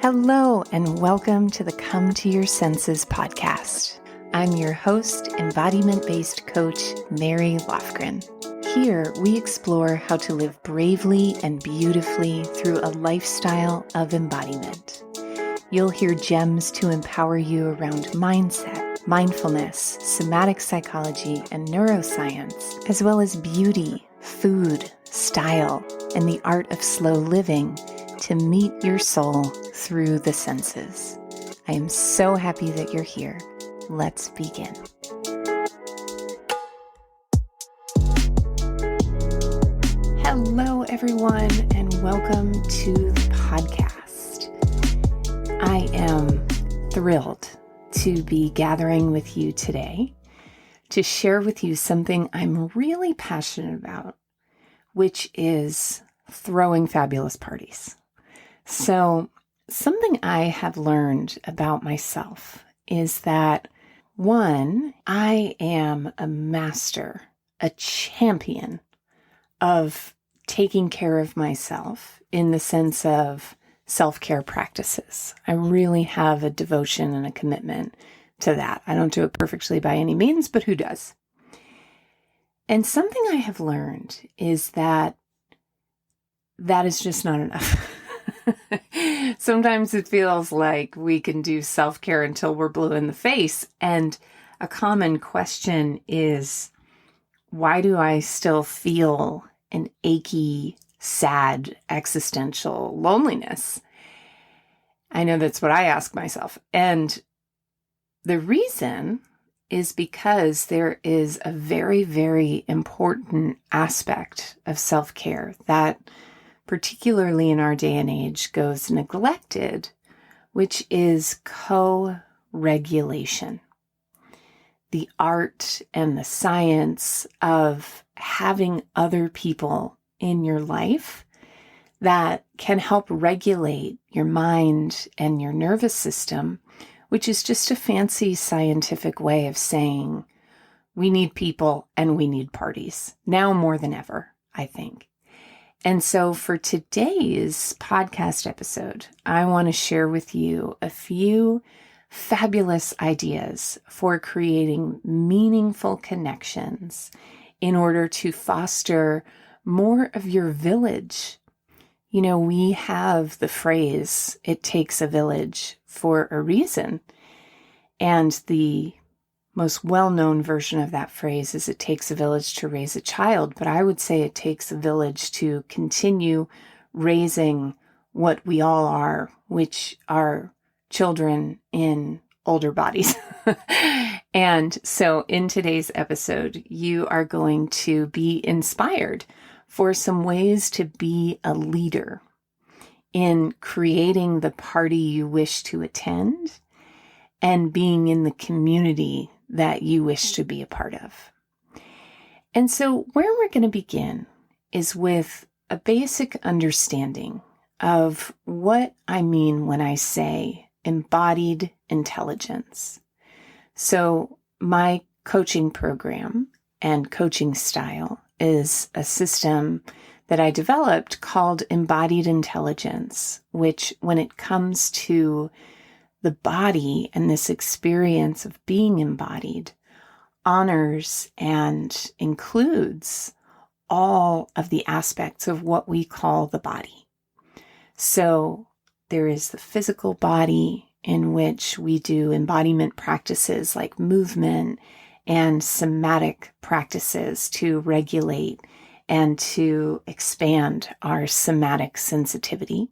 Hello, and welcome to the Come to Your Senses podcast. I'm your host, embodiment-based coach, Mary Lofgren. Here, we explore how to live bravely and beautifully through a lifestyle of embodiment. You'll hear gems to empower you around mindset, mindfulness, somatic psychology, and neuroscience, as well as beauty, food, style, and the art of slow living to meet your soul through the senses. I am so happy that you're here. Let's begin. Hello, everyone, and welcome to the podcast. I am thrilled to be gathering with you today to share with you something I'm really passionate about, which is throwing fabulous parties. So, something I have learned about myself is that, one, I am a master, a champion of taking care of myself in the sense of self-care practices. I really have a devotion and a commitment to that. I don't do it perfectly by any means, but who does? And something I have learned is that is just not enough. Sometimes it feels like we can do self-care until we're blue in the face. And a common question is, why do I still feel an achy, sad, existential loneliness? I know that's what I ask myself. And the reason is because there is a very, very important aspect of self-care that, particularly in our day and age, goes neglected, which is co-regulation. The art and the science of having other people in your life that can help regulate your mind and your nervous system, which is just a fancy scientific way of saying we need people and we need parties, now more than ever, I think. And so for today's podcast episode, I want to share with you a few fabulous ideas for creating meaningful connections in order to foster more of your village. You know, we have the phrase, it takes a village, for a reason. And the most well-known version of that phrase is it takes a village to raise a child, but I would say it takes a village to continue raising what we all are, which are children in older bodies. And so in today's episode, you are going to be inspired for some ways to be a leader in creating the party you wish to attend and being in the community that you wish to be a part of. And so where we're going to begin is with a basic understanding of what I mean when I say embodied intelligence. So my coaching program and coaching style is a system that I developed called embodied intelligence, which when it comes to the body and this experience of being embodied honors and includes all of the aspects of what we call the body. So there is the physical body in which we do embodiment practices like movement and somatic practices to regulate and to expand our somatic sensitivity.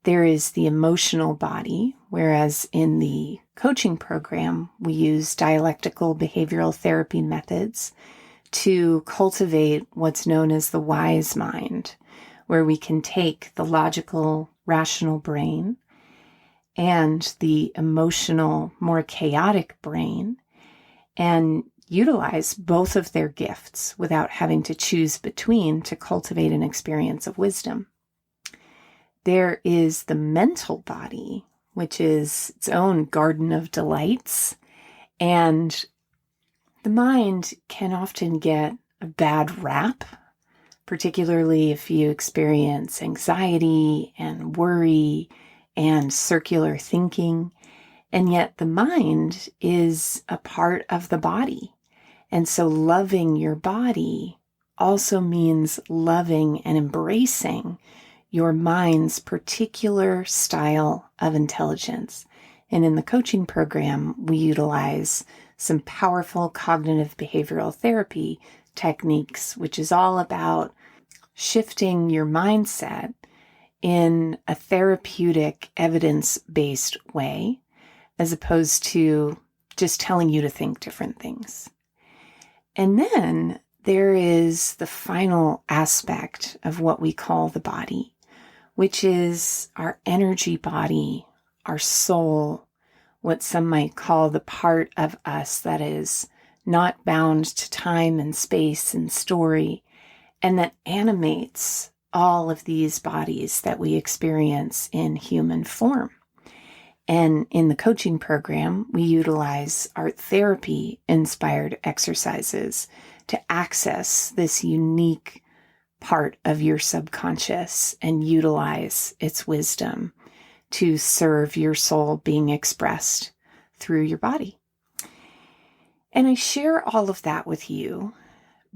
There is the emotional body, whereas in the coaching program, we use dialectical behavioral therapy methods to cultivate what's known as the wise mind, where we can take the logical, rational brain and the emotional, more chaotic brain and utilize both of their gifts without having to choose between to cultivate an experience of wisdom. There is the mental body, which is its own garden of delights. And the mind can often get a bad rap, particularly if you experience anxiety and worry and circular thinking. And yet the mind is a part of the body. And so loving your body also means loving and embracing your mind's particular style of intelligence. And in the coaching program, we utilize some powerful cognitive behavioral therapy techniques, which is all about shifting your mindset in a therapeutic, evidence-based way, as opposed to just telling you to think different things. And then there is the final aspect of what we call the body, which is our energy body, our soul, what some might call the part of us that is not bound to time and space and story, and that animates all of these bodies that we experience in human form. And in the coaching program, we utilize art therapy inspired exercises to access this unique part of your subconscious and utilize its wisdom to serve your soul being expressed through your body. And I share all of that with you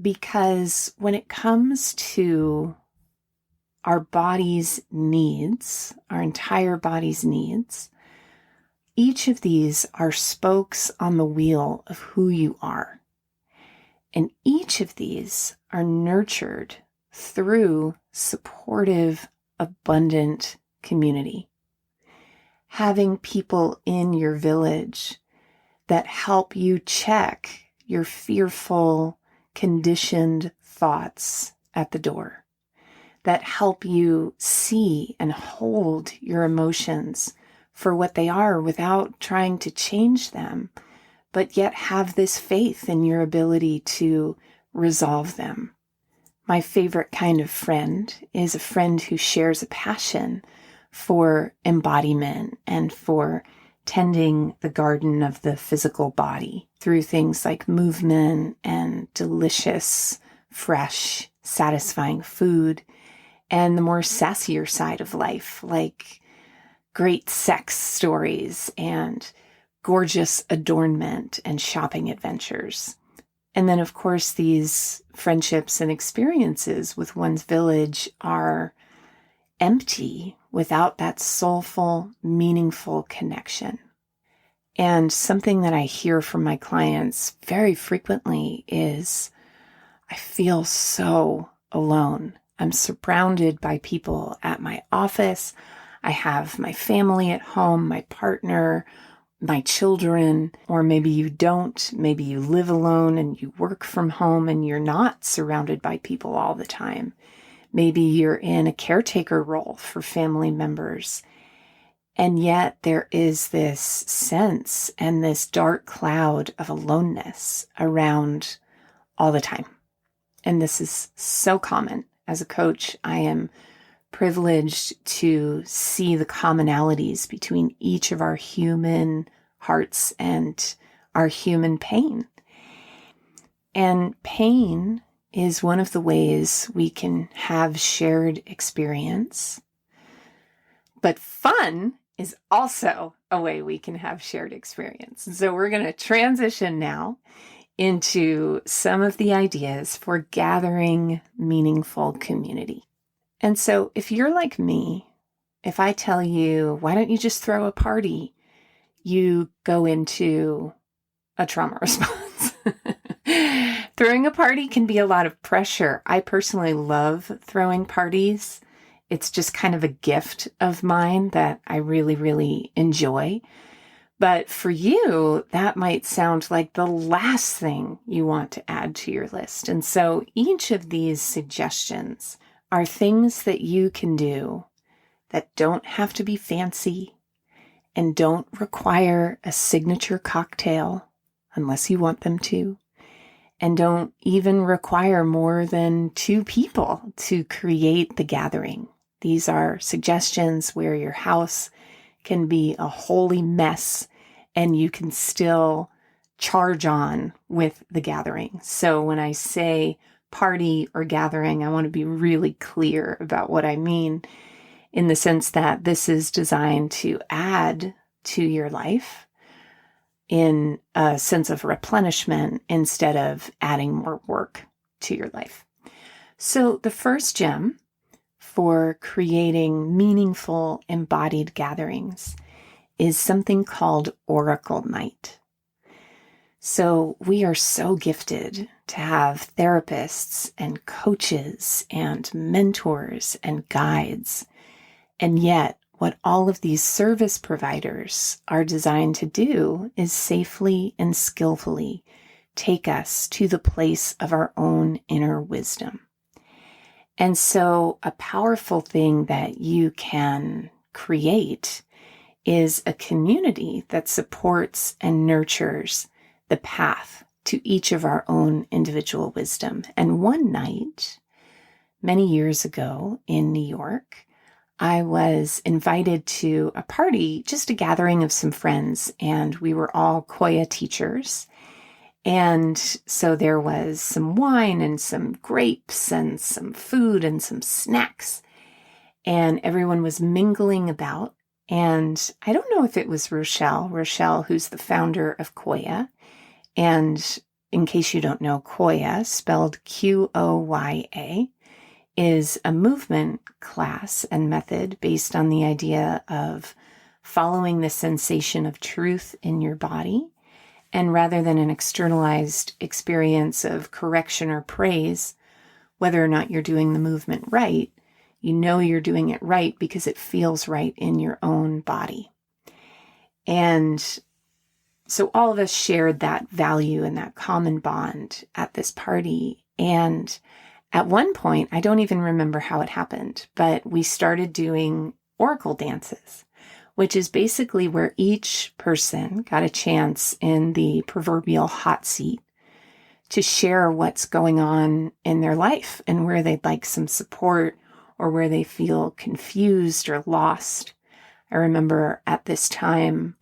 because when it comes to our body's needs, our entire body's needs, each of these are spokes on the wheel of who you are. And each of these are nurtured through supportive, abundant community. Having people in your village that help you check your fearful, conditioned thoughts at the door, that help you see and hold your emotions for what they are without trying to change them, but yet have this faith in your ability to resolve them. My favorite kind of friend is a friend who shares a passion for embodiment and for tending the garden of the physical body through things like movement and delicious, fresh, satisfying food, and the more sassier side of life, like great sex stories and gorgeous adornment and shopping adventures. And then, of course, these friendships and experiences with one's village are empty without that soulful, meaningful connection. And something that I hear from my clients very frequently is, I feel so alone. I'm surrounded by people at my office. I have my family at home, my partner, my children, or maybe you don't. Maybe you live alone and you work from home and you're not surrounded by people all the time. Maybe you're in a caretaker role for family members. And yet there is this sense and this dark cloud of aloneness around all the time. And this is so common. As a coach, I am privileged to see the commonalities between each of our human hearts and our human pain. And pain is one of the ways we can have shared experience. But fun is also a way we can have shared experience. So we're going to transition now into some of the ideas for gathering meaningful community. And so if you're like me, if I tell you, why don't you just throw a party? You go into a trauma response. Throwing a party can be a lot of pressure. I personally love throwing parties. It's just kind of a gift of mine that I really, really enjoy. But for you, that might sound like the last thing you want to add to your list. And so each of these suggestions are things that you can do that don't have to be fancy and don't require a signature cocktail unless you want them to, and don't even require more than 2 people to create the gathering. These are suggestions where your house can be a holy mess and you can still charge on with the gathering. So when I say party or gathering, I want to be really clear about what I mean. in the sense that this is designed to add to your life in a sense of replenishment instead of adding more work to your life. So the first gem for creating meaningful embodied gatherings is something called Oracle Night. So we are so gifted to have therapists and coaches and mentors and guides. And yet, what all of these service providers are designed to do is safely and skillfully take us to the place of our own inner wisdom. And so a powerful thing that you can create is a community that supports and nurtures the path to each of our own individual wisdom. And one night, many years ago in New York, I was invited to a party, just a gathering of some friends, and we were all Koya teachers. And so there was some wine and some grapes and some food and some snacks, and everyone was mingling about. And I don't know if it was Rochelle, who's the founder of Koya. And in case you don't know, Koya, spelled Qoya, is a movement class and method based on the idea of following the sensation of truth in your body. And rather than an externalized experience of correction or praise, whether or not you're doing the movement right, you know you're doing it right because it feels right in your own body. And so all of us shared that value and that common bond at this party. And at one point, I don't even remember how it happened, but we started doing oracle dances, which is basically where each person got a chance in the proverbial hot seat to share what's going on in their life and where they'd like some support or where they feel confused or lost. I remember at this time,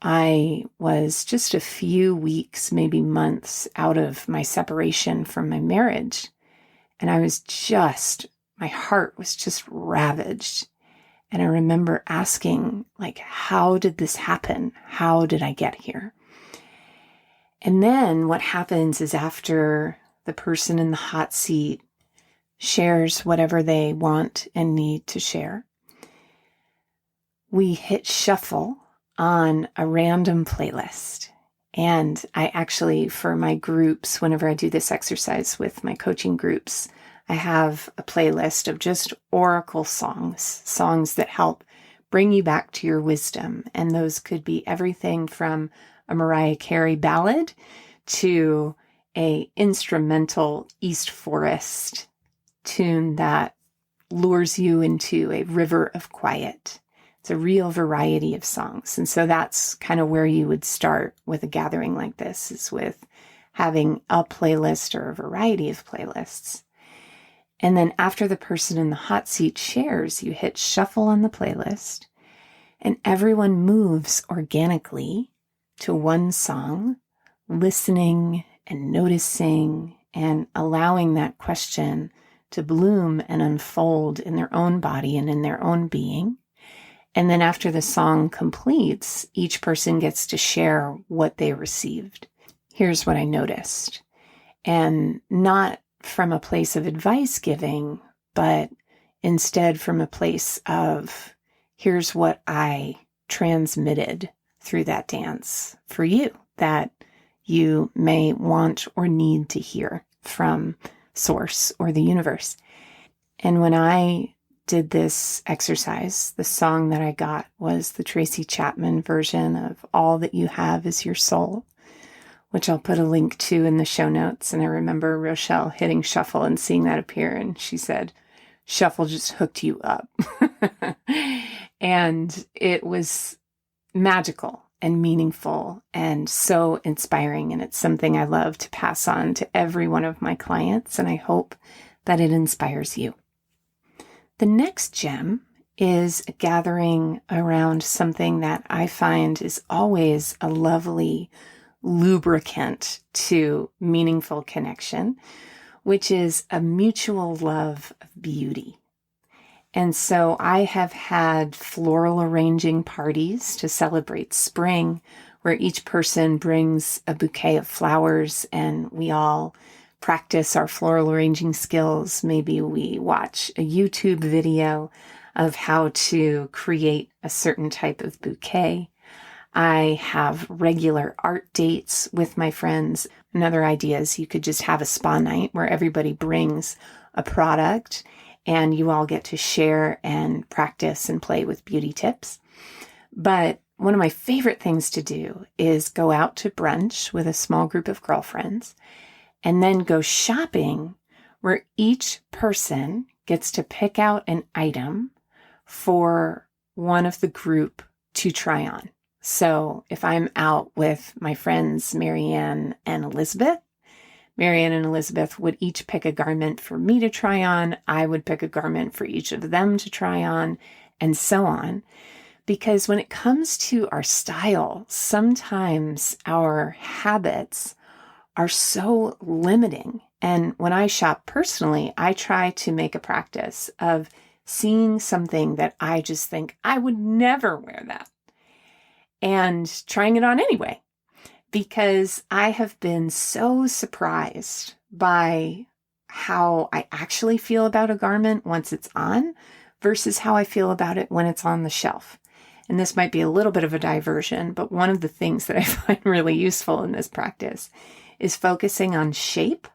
I was just a few weeks, maybe months out of my separation from my marriage. And my heart was just ravaged. And I remember asking, how did this happen? How did I get here? And then what happens is after the person in the hot seat shares whatever they want and need to share, we hit shuffle on a random playlist. And I actually, for my groups, whenever I do this exercise with my coaching groups, I have a playlist of just oracle songs that help bring you back to your wisdom. And those could be everything from a Mariah Carey ballad to a instrumental East Forest tune that lures you into a river of quiet. It's a real variety of songs. And so that's kind of where you would start with a gathering like this, is with having a playlist or a variety of playlists. And then after the person in the hot seat shares, you hit shuffle on the playlist and everyone moves organically to one song, listening and noticing and allowing that question to bloom and unfold in their own body and in their own being. And then after the song completes, each person gets to share what they received. Here's what I noticed. And not from a place of advice giving, but instead from a place of, here's what I transmitted through that dance for you that you may want or need to hear from Source or the universe. And when I did this exercise, the song that I got was the Tracy Chapman version of All That You Have Is Your Soul, which I'll put a link to in the show notes. And I remember Rochelle hitting shuffle and seeing that appear. And she said, shuffle just hooked you up. And it was magical and meaningful and so inspiring. And it's something I love to pass on to every one of my clients. And I hope that it inspires you. The next gem is a gathering around something that I find is always a lovely lubricant to meaningful connection, which is a mutual love of beauty. And so I have had floral arranging parties to celebrate spring, where each person brings a bouquet of flowers and we all practice our floral arranging skills. Maybe we watch a YouTube video of how to create a certain type of bouquet. I have regular art dates with my friends. Another idea is you could just have a spa night where everybody brings a product and you all get to share and practice and play with beauty tips. But one of my favorite things to do is go out to brunch with a small group of girlfriends and then go shopping where each person gets to pick out an item for one of the group to try on. So if I'm out with my friends, Marianne and Elizabeth would each pick a garment for me to try on. I would pick a garment for each of them to try on, and so on. Because when it comes to our style, sometimes our habits are so limiting. And when I shop personally, I try to make a practice of seeing something that I just think I would never wear that and trying it on anyway. Because I have been so surprised by how I actually feel about a garment once it's on versus how I feel about it when it's on the shelf. And this might be a little bit of a diversion, but one of the things that I find really useful in this practice is focusing on shape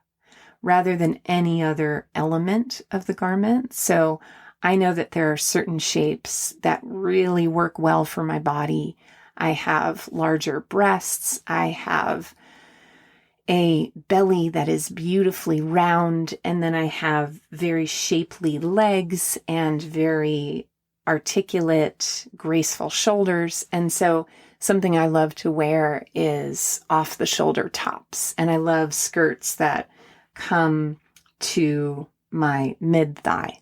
rather than any other element of the garment. So I know that there are certain shapes that really work well for my body. I have larger breasts. I have a belly that is beautifully round. And then I have very shapely legs and very articulate, graceful shoulders. And so something I love to wear is off the shoulder tops. And I love skirts that come to my mid thigh.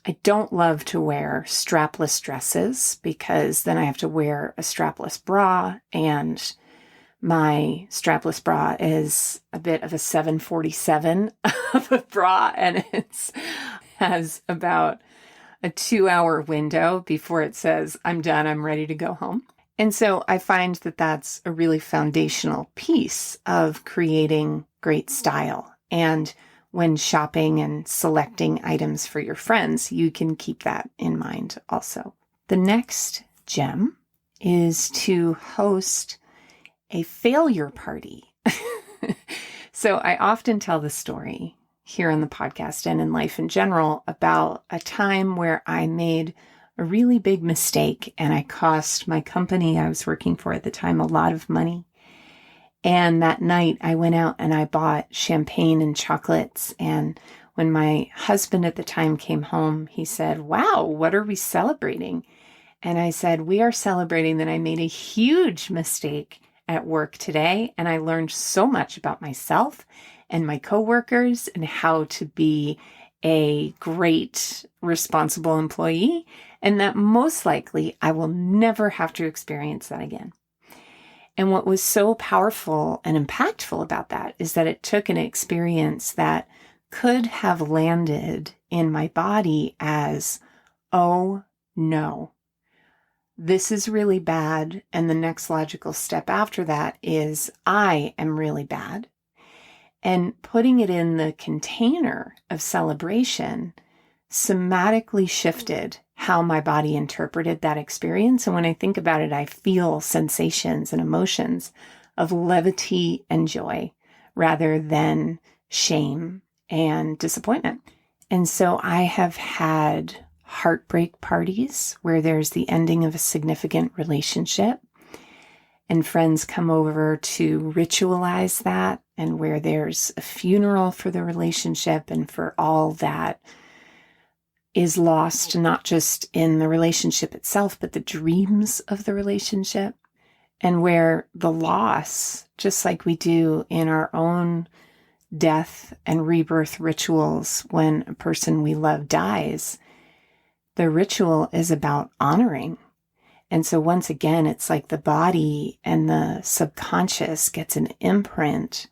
I don't love to wear strapless dresses because then I have to wear a strapless bra, and my strapless bra is a bit of a 747 of a bra, and it has about a 2-hour window before it says, I'm done, I'm ready to go home. And so I find that that's a really foundational piece of creating great style. And when shopping and selecting items for your friends, you can keep that in mind also. The next gem is to host a failure party. So I often tell the story here on the podcast and in life in general about a time where I made a really big mistake and I cost my company I was working for at the time a lot of money. And that night I went out and I bought champagne and chocolates. And when my husband at the time came home, he said, wow, what are we celebrating? And I said, we are celebrating that I made a huge mistake at work today. And I learned so much about myself and my coworkers and how to be a great, responsible employee. And that most likely I will never have to experience that again. And what was so powerful and impactful about that is that it took an experience that could have landed in my body as, oh no, this is really bad. And the next logical step after that is I am really bad. And putting it in the container of celebration somatically shifted how my body interpreted that experience. And when I think about it, I feel sensations and emotions of levity and joy rather than shame and disappointment. And so I have had heartbreak parties where there's the ending of a significant relationship and friends come over to ritualize that, and where there's a funeral for the relationship and for all that is lost, not just in the relationship itself, but the dreams of the relationship, and where the loss, just like we do in our own death and rebirth rituals when a person we love dies, the ritual is about honoring. And so once again, it's like the body and the subconscious gets an imprint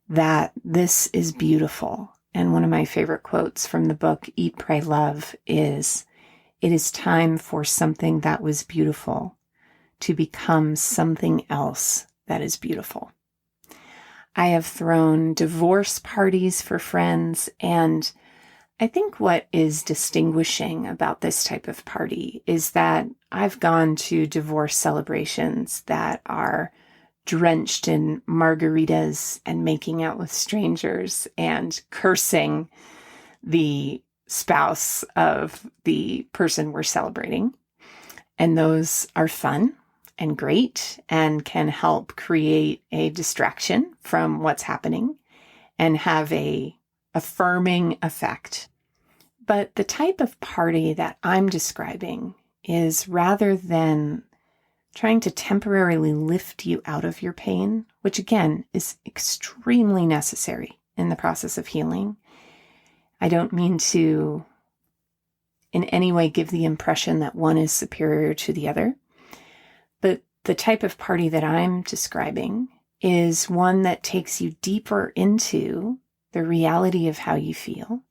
that this is beautiful and one of my favorite quotes from the book, Eat, Pray, Love, is, "It is time for something that was beautiful to become something else that is beautiful." I have thrown divorce parties for friends, and I think what is distinguishing about this type of party is that I've gone to divorce celebrations that are drenched in margaritas and making out with strangers and cursing the spouse of the person we're celebrating. And those are fun and great and can help create a distraction from what's happening and have a affirming effect. But the type of party that I'm describing is, rather than trying to temporarily lift you out of your pain, which again is extremely necessary in the process of healing. I don't mean to in any way give the impression that one is superior to the other, but the type of party that I'm describing is one that takes you deeper into the reality of how you feel.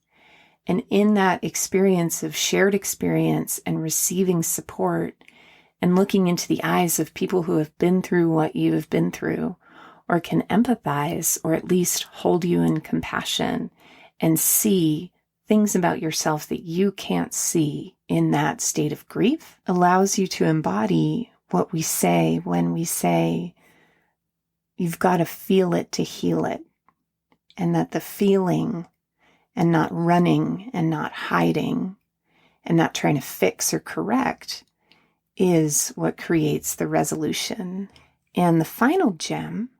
And in that experience of shared experience and receiving support and looking into the eyes of people who have been through what you have been through, or can empathize, or at least hold you in compassion and see things about yourself that you can't see in that state of grief, allows you to embody what we say when we say, you've got to feel it to heal it. And that the feeling, and not running and not hiding and not trying to fix or correct, is what creates the resolution. And the final gem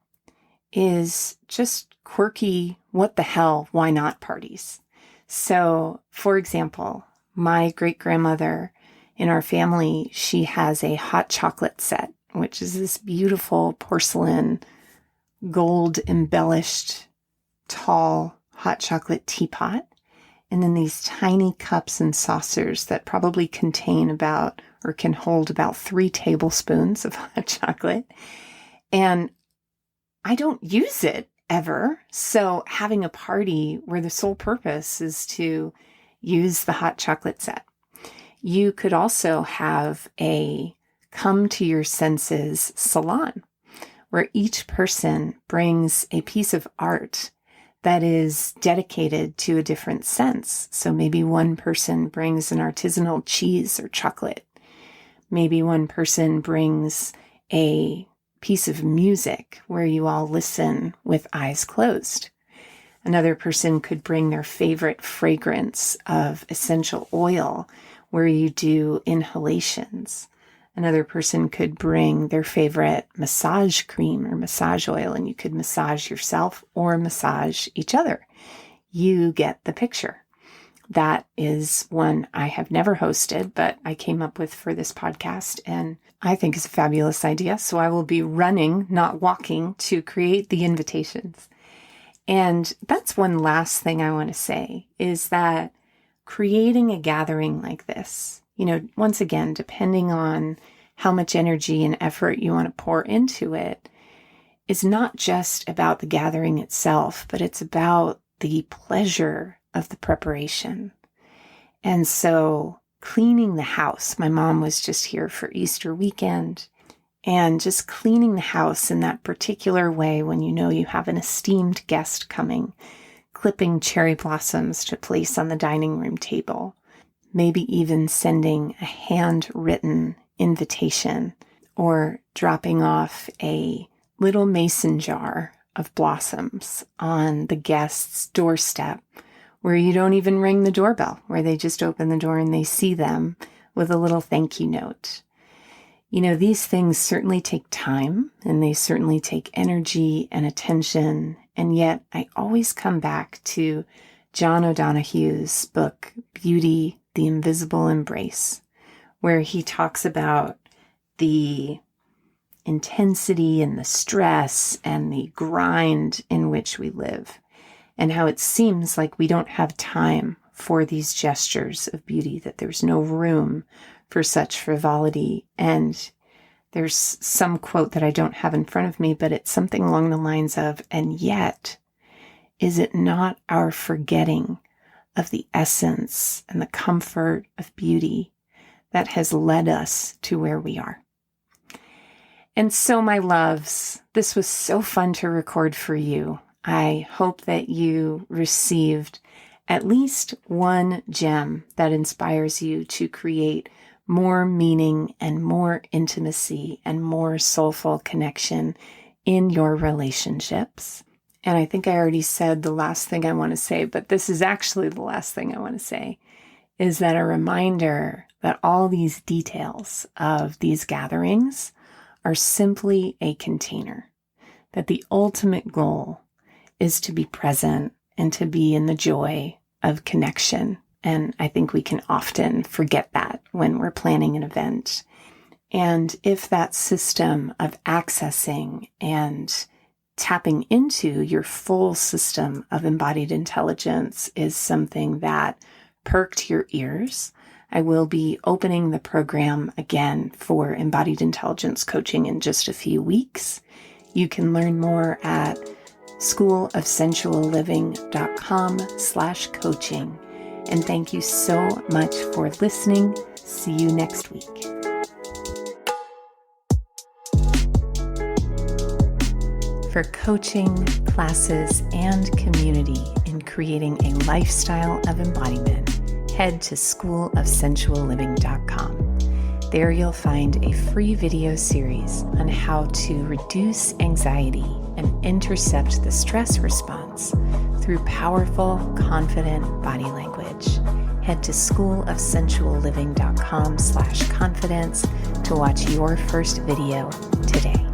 is just quirky, what the hell, why not parties. So, for example, my great-grandmother in our family, she has a hot chocolate set, which is this beautiful porcelain, gold embellished, tall hot chocolate teapot, and then these tiny cups and saucers that probably contain about, or can hold about 3 tablespoons of hot chocolate. And I don't use it ever. So having a party where the sole purpose is to use the hot chocolate set. You could also have a come to your senses salon, where each person brings a piece of art that is dedicated to a different sense. So maybe one person brings an artisanal cheese or chocolate. Maybe one person brings a piece of music where you all listen with eyes closed. Another person could bring their favorite fragrance of essential oil where you do inhalations. Another person could bring their favorite massage cream or massage oil, and you could massage yourself or massage each other. You get the picture. That is one I have never hosted, but I came up with for this podcast, and I think is a fabulous idea. So I will be running, not walking, to create the invitations. And that's one last thing I want to say, is that creating a gathering like this, once again, depending on how much energy and effort you want to pour into it, is not just about the gathering itself, but it's about the pleasure of the preparation. And so cleaning the house, my mom was just here for Easter weekend, and just cleaning the house in that particular way when you know you have an esteemed guest coming, clipping cherry blossoms to place on the dining room table, maybe even sending a handwritten invitation or dropping off a little mason jar of blossoms on the guest's doorstep where you don't even ring the doorbell, where they just open the door and they see them with a little thank you note. These things certainly take time and they certainly take energy and attention. And yet I always come back to John O'Donohue's book, Beauty, the Invisible Embrace, where he talks about the intensity and the stress and the grind in which we live, and how it seems like we don't have time for these gestures of beauty, that there's no room for such frivolity. And there's some quote that I don't have in front of me, but it's something along the lines of, and yet is it not our forgetting of the essence and the comfort of beauty that has led us to where we are? And so, my loves, this was so fun to record for you. I hope that you received at least one gem that inspires you to create more meaning and more intimacy and more soulful connection in your relationships. And I think I already said the last thing I want to say, but this is actually the last thing I want to say, is that a reminder that all these details of these gatherings are simply a container, that the ultimate goal is to be present and to be in the joy of connection. And I think we can often forget that when we're planning an event. And if that system of accessing and tapping into your full system of embodied intelligence is something that perked your ears, I will be opening the program again for embodied intelligence coaching in just a few weeks. You can learn more at schoolofsensualliving.com/coaching. And thank you so much for listening. See you next week. For coaching, classes, and community in creating a lifestyle of embodiment, head to schoolofsensualliving.com. There you'll find a free video series on how to reduce anxiety and intercept the stress response through powerful, confident body language. Head to schoolofsensualliving.com/confidence to watch your first video today.